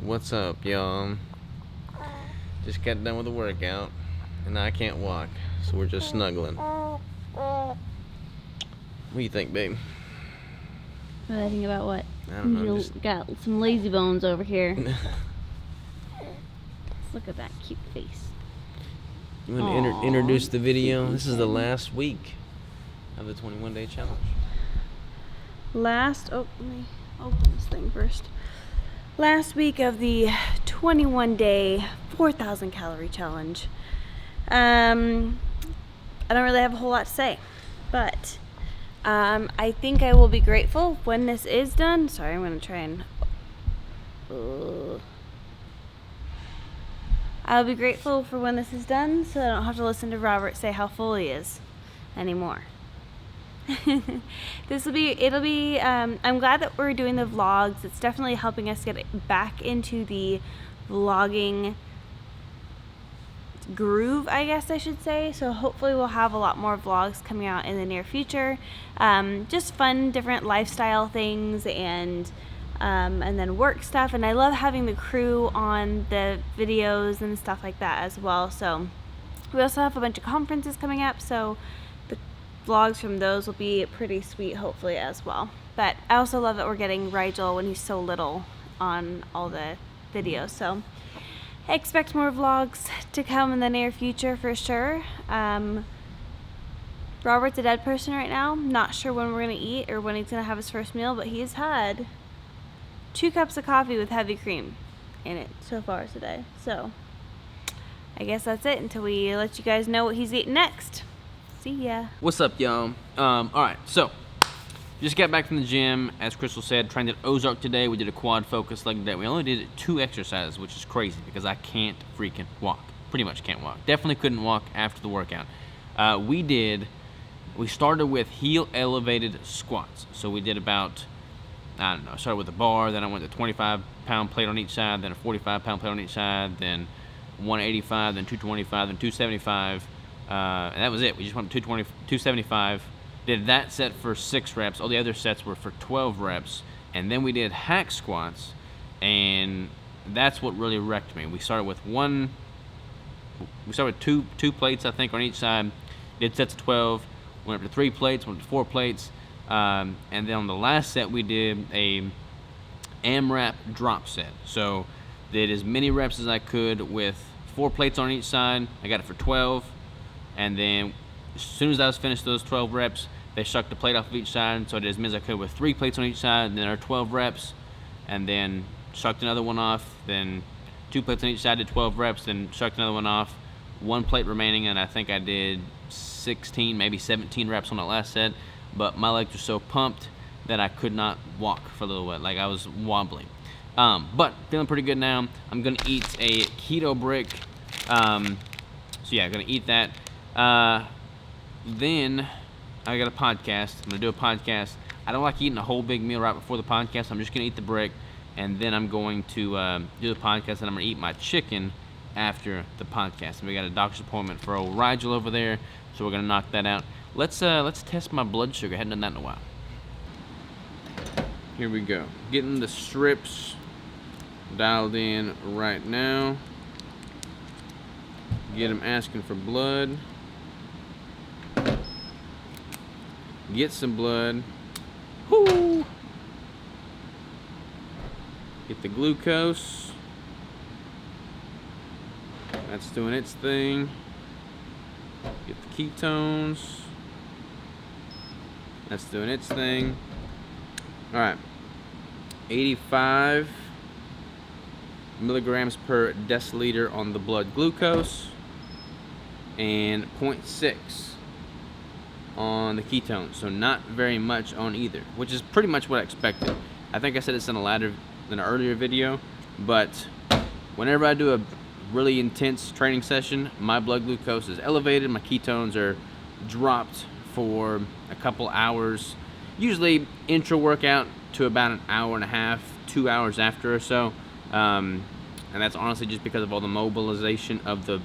What's up, y'all? Just got done with the workout, and I can't walk, so we're just snuggling. What do you think, babe? What do I think about what? I don't know. You got some lazy bones over here. Let's look at that cute face. You want to introduce the video? This is the last week of the 21-day challenge. Let me open this thing first. Last week of the 21-day 4,000 calorie challenge. I don't really have a whole lot to say, but I think I will be grateful when this is done. Sorry, I'm going to try and... I'll be grateful for when this is done, so I don't have to listen to Robert say how full he is anymore. I'm glad that we're doing the vlogs. It's definitely helping us get back into the vlogging groove, I guess I should say. So hopefully we'll have a lot more vlogs coming out in the near future. Just fun, different lifestyle things and then work stuff. And I love having the crew on the videos and stuff like that as well. So we also have a bunch of conferences coming up, so the vlogs from those will be pretty sweet, hopefully, as well. But I also love that we're getting Rigel when he's so little on all the videos. So I expect more vlogs to come in the near future for sure. Robert's a dead person right now. Not sure when we're going to eat or when he's going to have his first meal, but he's had 2 cups of coffee with heavy cream in it so far today. So I guess that's it until we let you guys know what he's eating next. See ya. What's up, y'all? Alright, so just got back from the gym. As Crystal said, trained at Ozark today. We did a quad focus leg day. We only did 2 exercises, which is crazy because I can't freaking walk. Pretty much can't walk. Definitely couldn't walk after the workout. We started with heel elevated squats. So we did about, I don't know, I started with a bar, then I went to 25-pound plate on each side, then a 45-pound plate on each side, then 185, then 225, then 275, and that was it. We just went to 275, did that set for 6 reps. All the other sets were for 12 reps, and then we did hack squats, and that's what really wrecked me. We started with two plates, I think, on each side, did sets of 12, went up to 3 plates, went to 4 plates, and then on the last set we did a AMRAP drop set. So did as many reps as I could with 4 plates on each side. I got it for 12, and then as soon as I was finished those 12 reps, they shucked the plate off of each side, so I did as many as I could with 3 plates on each side, and then our 12 reps, and then shucked another one off, then 2 plates on each side, did 12 reps, then shucked another one off, 1 plate remaining, and I think I did 16, maybe 17 reps on that last set, but my legs were so pumped that I could not walk for a little bit, like I was wobbling. But feeling pretty good now. I'm gonna eat a keto brick. So yeah, I'm gonna eat that. Then I got a podcast. I'm gonna do a podcast. I don't like eating a whole big meal right before the podcast. I'm just gonna eat the brick, and then I'm going to do the podcast, and I'm gonna eat my chicken after the podcast. And we got a doctor's appointment for old Rigel over there, so we're gonna knock that out. Let's test my blood sugar. I hadn't done that in a while. Here we go. Getting the strips dialed in right now. Get them asking for blood. Get some blood. Whoo! Get the glucose. That's doing its thing. Get the ketones. That's doing its thing. Alright. 85 milligrams per deciliter on the blood glucose, and 0.6 on the ketones. So not very much on either, which is pretty much what I expected. I think I said this in an earlier video, but whenever I do a really intense training session, my blood glucose is elevated, my ketones are dropped for a couple hours, usually intra-workout to about an hour and a half, 2 hours after or so. And that's honestly just because of all the mobilization of the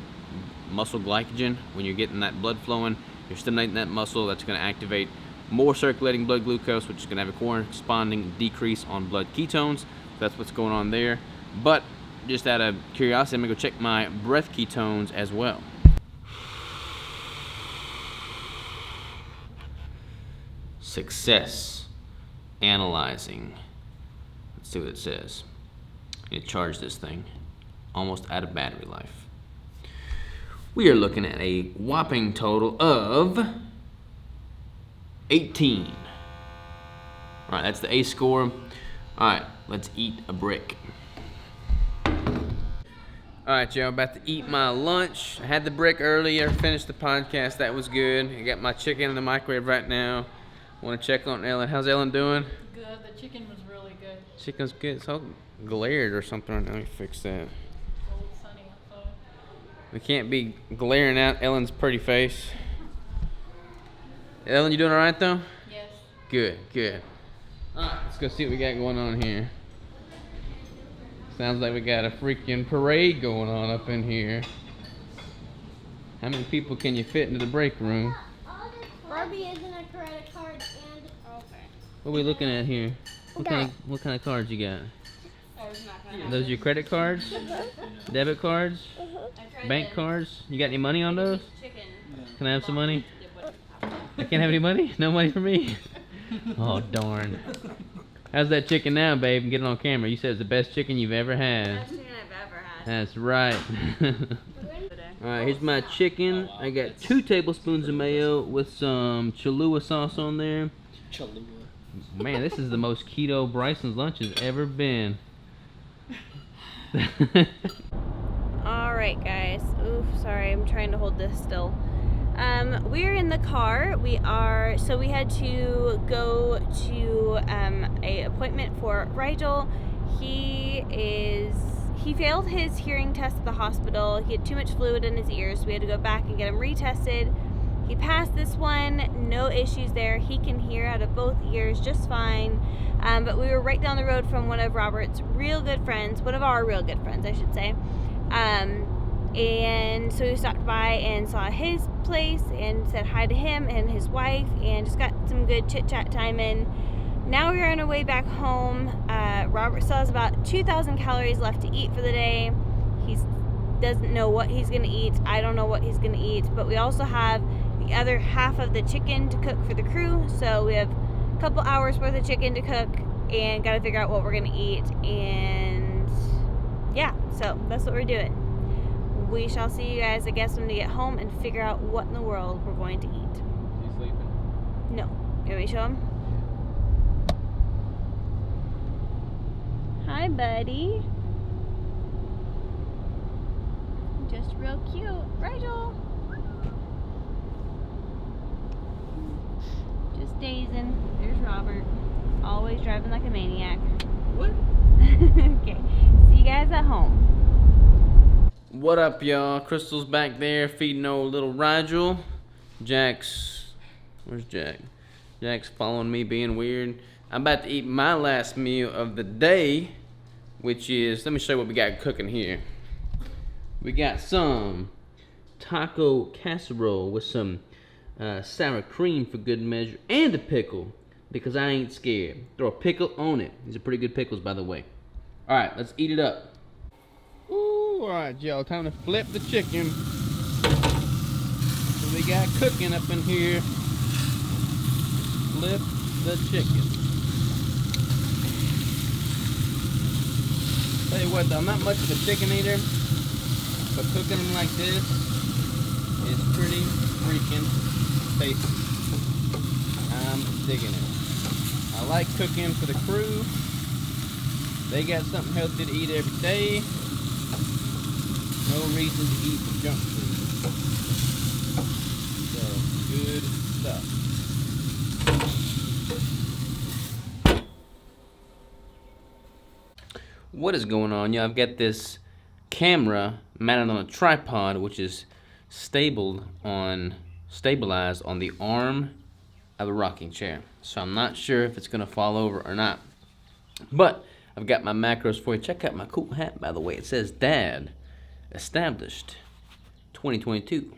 muscle glycogen. When you're getting that blood flowing, you're stimulating that muscle. That's going to activate more circulating blood glucose, which is going to have a corresponding decrease on blood ketones. So that's what's going on there. But just out of curiosity, I'm gonna go check my breath ketones as well. Success. Analyzing. Let's see what it says. I need to charge this thing. Almost out of battery life. We are looking at a whopping total of 18. All right, that's the A score. All right, let's eat a brick. All right, y'all, about to eat my lunch. I had the brick earlier, finished the podcast. That was good. I got my chicken in the microwave right now. Want to check on Ellen. How's Ellen doing? Good. The chicken was really good. Chicken's good. It's all glared or something. Let me fix that. It's a little sunny outside. We can't be glaring out Ellen's pretty face. Ellen, you doing all right though? Yes. Good, good. All right, let's go see what we got going on here. Sounds like we got a freaking parade going on up in here. How many people can you fit into the break room? Barbie isn't a credit card and okay. What are we looking at here? What kind of cards you got? Are those your credit cards? Debit cards? Bank cards? You got any money on those? Can I have some money? I can't have any money? No money for me? Oh, darn. How's that chicken now, babe? Get it on camera. You said it's the best chicken you've ever had. Best chicken I've ever had. That's right. Alright, here's my chicken. I got 2 tablespoons of mayo with some Cholula sauce on there. Cholula. Man, this is the most keto Bryson's lunch has ever been. Alright guys, oof, sorry, I'm trying to hold this still. We're in the car. We had to go to a appointment for Rigel. He failed his hearing test at the hospital. He had too much fluid in his ears, so we had to go back and get him retested. He passed this one, no issues there. He can hear out of both ears just fine. But we were right down the road from one of Robert's real good friends, one of our real good friends, I should say. And so we stopped by and saw his place and said hi to him and his wife and just got some good chit-chat time in. Now we're on our way back home. Robert still has about 2,000 calories left to eat for the day. He doesn't know what he's gonna eat. I don't know what he's gonna eat, but we also have the other half of the chicken to cook for the crew. So we have a couple hours worth of chicken to cook and gotta figure out what we're gonna eat. And yeah, so that's what we're doing. We shall see you guys, I guess, when we get home and figure out what in the world we're going to eat. You sleeping? No. You want me to show him? Hi, buddy. Just real cute. Rigel. Just dazing. There's Robert. Always driving like a maniac. What? Okay. See you guys at home. What up, y'all? Crystal's back there feeding old little Rigel. Where's Jack? Jack's following me being weird. I'm about to eat my last meal of the day, which is, let me show you what we got cooking here. We got some taco casserole with some sour cream for good measure, and a pickle, because I ain't scared. Throw a pickle on it. These are pretty good pickles, by the way. All right, let's eat it up. Ooh, all right, y'all, time to flip the chicken. So we got cooking up in here. Flip the chicken. Tell you what, though, I'm not much of a chicken eater, but cooking them like this is pretty freaking tasty. I'm digging it. I like cooking for the crew. They got something healthy to eat every day. No reason to eat junk food. So, good stuff. What is going on? Yeah, I've got this camera mounted on a tripod, which is stabilized on the arm of a rocking chair. So I'm not sure if it's gonna fall over or not. But I've got my macros for you. Check out my cool hat, by the way. It says Dad Established 2022.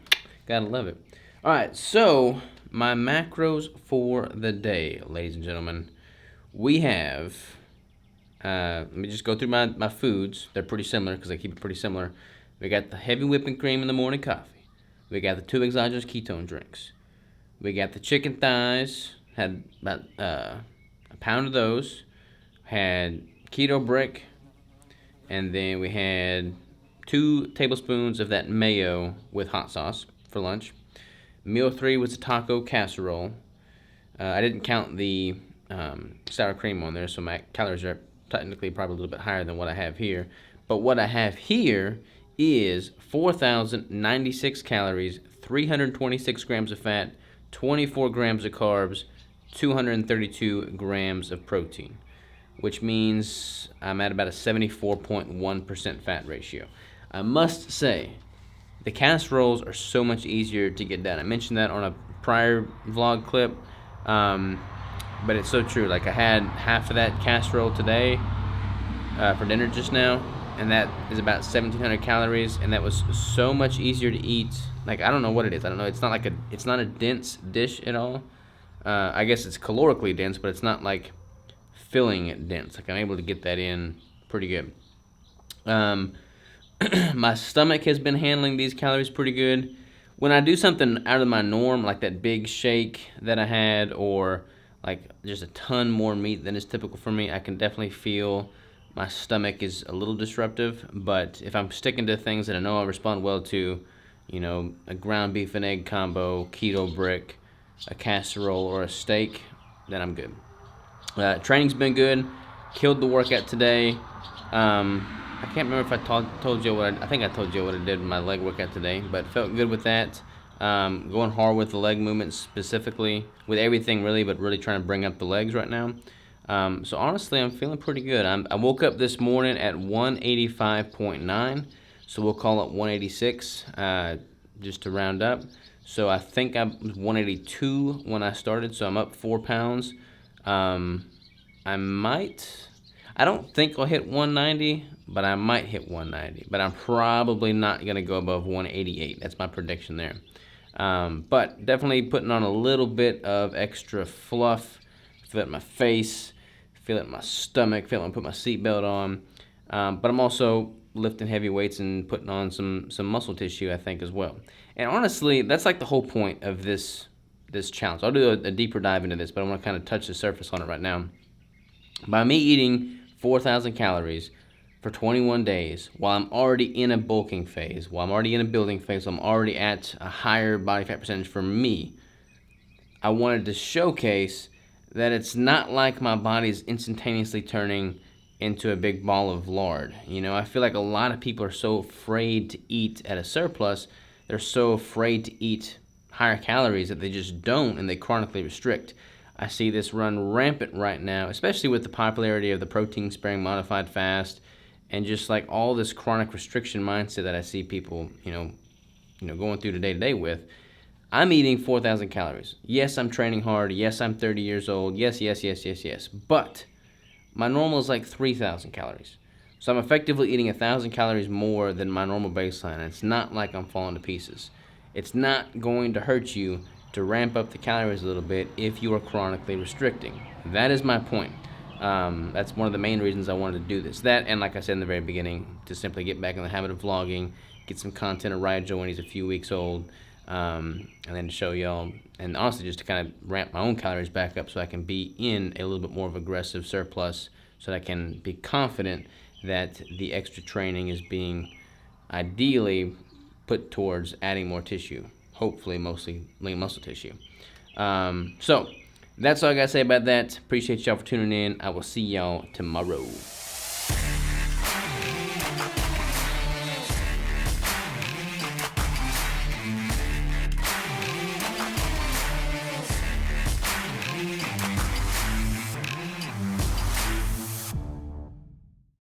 Gotta love it. All right, so my macros for the day, ladies and gentlemen. We have Let me just go through my foods. They're pretty similar because I keep it pretty similar. We got the heavy whipping cream in the morning coffee. We got the 2 exogenous ketone drinks. We got the chicken thighs. Had about a pound of those. Had keto brick. And then we had 2 tablespoons of that mayo with hot sauce for lunch. Meal 3 was a taco casserole. I didn't count the sour cream on there, so my calories are technically probably a little bit higher than what I have here. But what I have here is 4,096 calories, 326 grams of fat, 24 grams of carbs, 232 grams of protein, which means I'm at about a 74.1% fat ratio. I must say, the casseroles are so much easier to get done. I mentioned that on a prior vlog clip, but it's so true. Like, I had half of that casserole today for dinner just now, and that is about 1,700 calories, and that was so much easier to eat. Like, I don't know what it is. I don't know. It's not a dense dish at all. I guess it's calorically dense, but it's not like filling dense. Like, I'm able to get that in pretty good. My stomach has been handling these calories pretty good. When I do something out of my norm, like that big shake that I had, or like just a ton more meat than is typical for me, I can definitely feel my stomach is a little disruptive. But if I'm sticking to things that I know I respond well to, you know, a ground beef and egg combo, keto brick, a casserole, or a steak, then I'm good. Training's been good. Killed the workout today. I can't remember if I told you I think I told you what I did with my leg workout today, but felt good with that. Going hard with the leg movements specifically, with everything really, but really trying to bring up the legs right now. So honestly, I'm feeling pretty good. I woke up this morning at 185.9, so we'll call it 186 just to round up. So I think I was 182 when I started, so I'm up 4 pounds. I don't think I'll hit 190, but I might hit 190. But I'm probably not going to go above 188. That's my prediction there. But definitely putting on a little bit of extra fluff. Feel it in my face. Feel it in my stomach. Feel it when I put my seatbelt on. But I'm also lifting heavy weights and putting on some muscle tissue, I think, as well. And honestly, that's like the whole point of this challenge. I'll do a deeper dive into this, but I want to kind of touch the surface on it right now. By me eating 4,000 calories for 21 days, while I'm already in a bulking phase, while I'm already in a building phase, I'm already at a higher body fat percentage for me, I wanted to showcase that it's not like my body's instantaneously turning into a big ball of lard. You know, I feel like a lot of people are so afraid to eat at a surplus. They're so afraid to eat higher calories that they just don't, and they chronically restrict. I see this run rampant right now, especially with the popularity of the protein-sparing modified fast, and just like all this chronic restriction mindset that I see people, you know, going through the day-to-day with. I'm eating 4,000 calories. Yes, I'm training hard. Yes, I'm 30 years old. Yes. But my normal is like 3,000 calories. So I'm effectively eating 1,000 calories more than my normal baseline. It's not like I'm falling to pieces. It's not going to hurt you to ramp up the calories a little bit if you are chronically restricting. That is my point. That's one of the main reasons I wanted to do this. That, and like I said in the very beginning, to simply get back in the habit of vlogging, get some content of Rigel when he's a few weeks old, and then to show y'all, and honestly just to kind of ramp my own calories back up so I can be in a little bit more of aggressive surplus, so that I can be confident that the extra training is being ideally put towards adding more tissue, hopefully mostly lean muscle tissue. So that's all I gotta say about that. Appreciate y'all for tuning in. I will see y'all tomorrow.